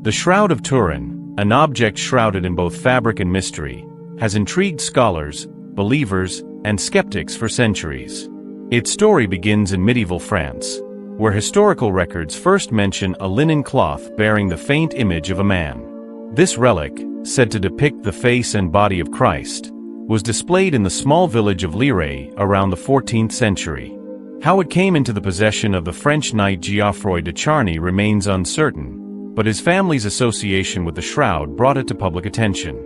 The Shroud of Turin, an object shrouded in both fabric and mystery, has intrigued scholars, believers, and skeptics for centuries. Its story begins in medieval France, where historical records first mention a linen cloth bearing the faint image of a man. This relic, said to depict the face and body of Christ, was displayed in the small village of Lila around the 14th century. How it came into the possession of the French knight Geoffroy de Charny remains uncertain, but his family's association with the shroud brought it to public attention.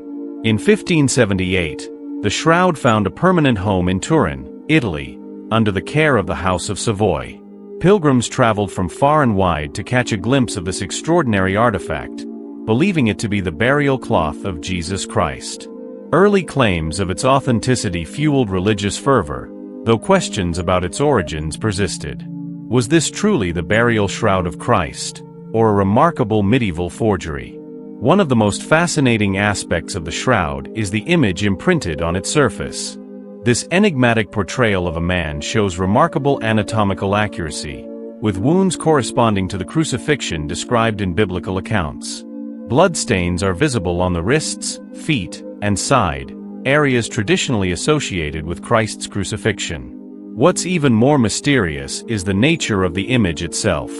In 1578, the shroud found a permanent home in Turin, Italy, under the care of the House of Savoy. Pilgrims traveled from far and wide to catch a glimpse of this extraordinary artifact, believing it to be the burial cloth of Jesus Christ. Early claims of its authenticity fueled religious fervor, though questions about its origins persisted. Was this truly the burial shroud of Christ, or a remarkable medieval forgery? One of the most fascinating aspects of the shroud is the image imprinted on its surface. This enigmatic portrayal of a man shows remarkable anatomical accuracy, with wounds corresponding to the crucifixion described in biblical accounts. Bloodstains are visible on the wrists, feet, and side, areas traditionally associated with Christ's crucifixion. What's even more mysterious is the nature of the image itself.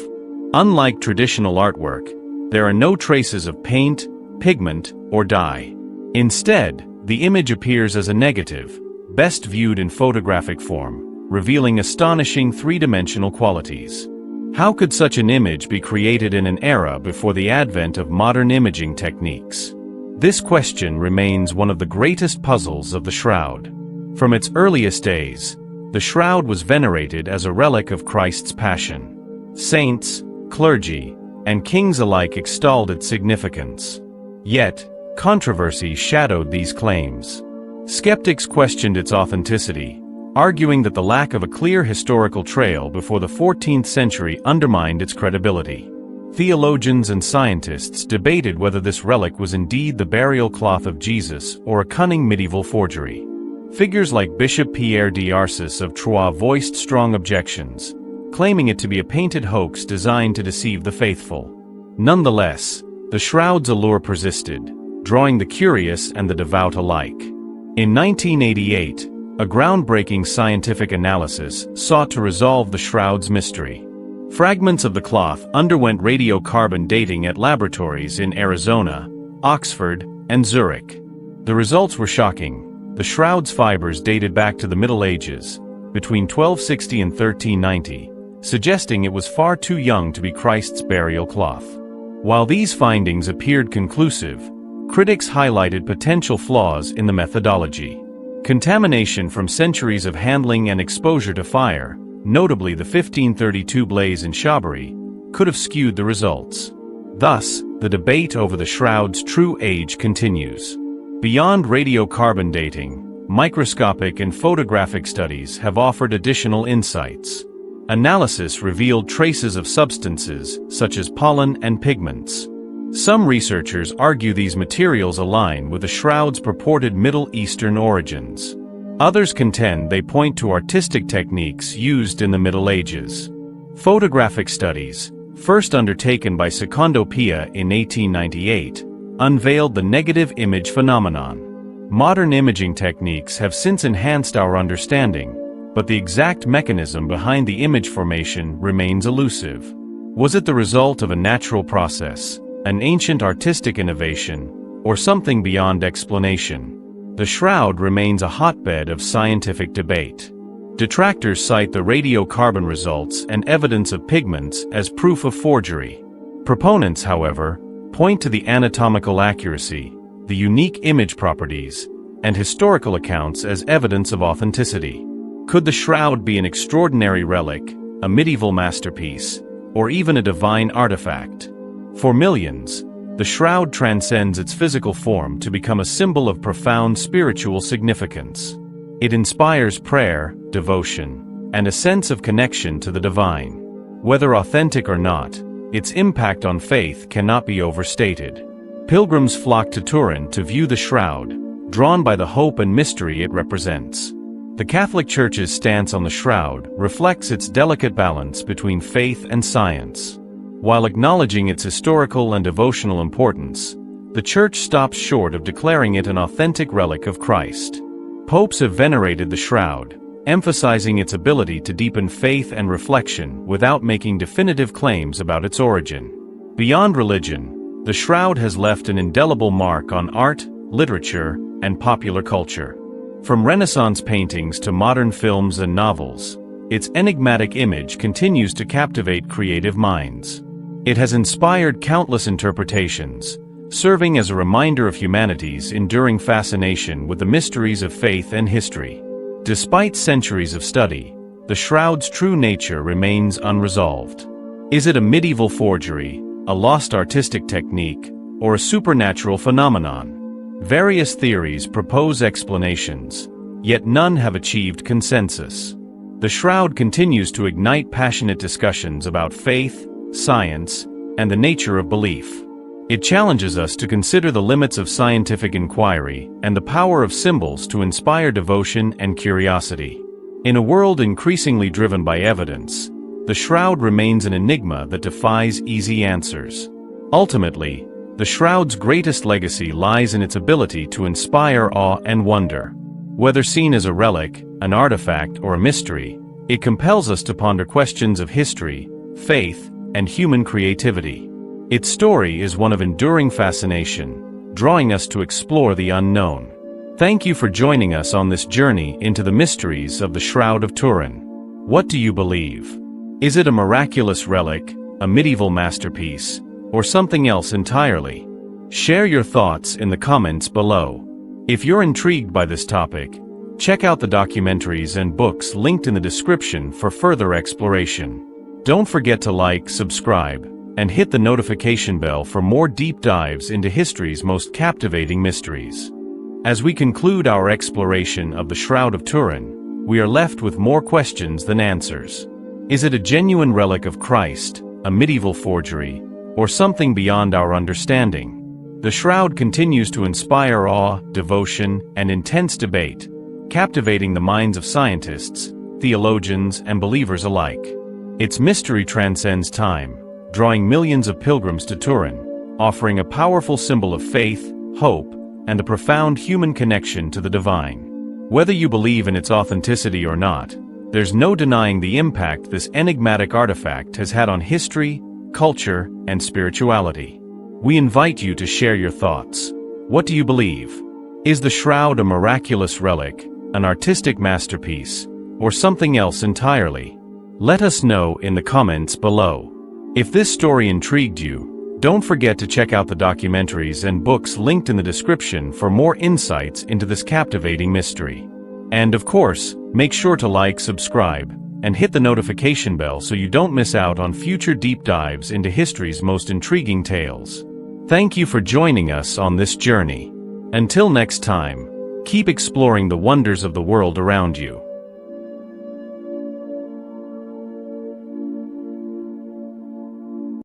Unlike traditional artwork, there are no traces of paint, pigment, or dye. Instead, the image appears as a negative, best viewed in photographic form, revealing astonishing three-dimensional qualities. How could such an image be created in an era before the advent of modern imaging techniques? This question remains one of the greatest puzzles of the shroud. From its earliest days, the shroud was venerated as a relic of Christ's passion. Saints, clergy, and kings alike extolled its significance. Yet, controversy shadowed these claims. Skeptics questioned its authenticity, arguing that the lack of a clear historical trail before the 14th century undermined its credibility. Theologians and scientists debated whether this relic was indeed the burial cloth of Jesus or a cunning medieval forgery. Figures like Bishop Pierre d'Arcis of Troyes voiced strong objections, claiming it to be a painted hoax designed to deceive the faithful. Nonetheless, the shroud's allure persisted, drawing the curious and the devout alike. In 1988, a groundbreaking scientific analysis sought to resolve the shroud's mystery. Fragments of the cloth underwent radiocarbon dating at laboratories in Arizona, Oxford, and Zurich. The results were shocking. The shroud's fibers dated back to the Middle Ages, between 1260 and 1390, suggesting it was far too young to be Christ's burial cloth. While these findings appeared conclusive, critics highlighted potential flaws in the methodology. Contamination from centuries of handling and exposure to fire, notably the 1532 blaze in Chabris, could have skewed the results. Thus, the debate over the shroud's true age continues. Beyond radiocarbon dating, microscopic and photographic studies have offered additional insights. Analysis revealed traces of substances such as pollen and pigments. Some researchers argue these materials align with the shroud's purported Middle Eastern origins. Others contend they point to artistic techniques used in the Middle Ages. Photographic studies, first undertaken by Secondo Pia in 1898, unveiled the negative image phenomenon. Modern imaging techniques have since enhanced our understanding, but the exact mechanism behind the image formation remains elusive. Was it the result of a natural process, an ancient artistic innovation, or something beyond explanation? The shroud remains a hotbed of scientific debate. Detractors cite the radiocarbon results and evidence of pigments as proof of forgery. Proponents, however, point to the anatomical accuracy, the unique image properties, and historical accounts as evidence of authenticity. Could the shroud be an extraordinary relic, a medieval masterpiece, or even a divine artifact? For millions, the shroud transcends its physical form to become a symbol of profound spiritual significance. It inspires prayer, devotion, and a sense of connection to the divine. Whether authentic or not, its impact on faith cannot be overstated. Pilgrims flock to Turin to view the shroud, drawn by the hope and mystery it represents. The Catholic Church's stance on the shroud reflects its delicate balance between faith and science. While acknowledging its historical and devotional importance, the Church stops short of declaring it an authentic relic of Christ. Popes have venerated the shroud, emphasizing its ability to deepen faith and reflection without making definitive claims about its origin. Beyond religion, the shroud has left an indelible mark on art, literature, and popular culture. From Renaissance paintings to modern films and novels, its enigmatic image continues to captivate creative minds. It has inspired countless interpretations, serving as a reminder of humanity's enduring fascination with the mysteries of faith and history. Despite centuries of study, the shroud's true nature remains unresolved. Is it a medieval forgery, a lost artistic technique, or a supernatural phenomenon? Various theories propose explanations, yet none have achieved consensus. The shroud continues to ignite passionate discussions about faith, science, and the nature of belief. It challenges us to consider the limits of scientific inquiry and the power of symbols to inspire devotion and curiosity. In a world increasingly driven by evidence, the shroud remains an enigma that defies easy answers. Ultimately, the shroud's greatest legacy lies in its ability to inspire awe and wonder. Whether seen as a relic, an artifact, or a mystery, it compels us to ponder questions of history, faith, and human creativity. Its story is one of enduring fascination, drawing us to explore the unknown. Thank you for joining us on this journey into the mysteries of the Shroud of Turin. What do you believe? Is it a miraculous relic, a medieval masterpiece, or something else entirely? Share your thoughts in the comments below. If you're intrigued by this topic, check out the documentaries and books linked in the description for further exploration. Don't forget to like, subscribe, and hit the notification bell for more deep dives into history's most captivating mysteries. As we conclude our exploration of the Shroud of Turin, we are left with more questions than answers. Is it a genuine relic of Christ, a medieval forgery, or something beyond our understanding? The shroud continues to inspire awe, devotion, and intense debate, captivating the minds of scientists, theologians, and believers alike. Its mystery transcends time, drawing millions of pilgrims to Turin, offering a powerful symbol of faith, hope, and a profound human connection to the divine. Whether you believe in its authenticity or not, there's no denying the impact this enigmatic artifact has had on history, culture, and spirituality. We invite you to share your thoughts. What do you believe? Is the shroud a miraculous relic, an artistic masterpiece, or something else entirely? Let us know in the comments below. If this story intrigued you, don't forget to check out the documentaries and books linked in the description for more insights into this captivating mystery. And of course, make sure to like, subscribe, and hit the notification bell so you don't miss out on future deep dives into history's most intriguing tales. Thank you for joining us on this journey. Until next time, keep exploring the wonders of the world around you.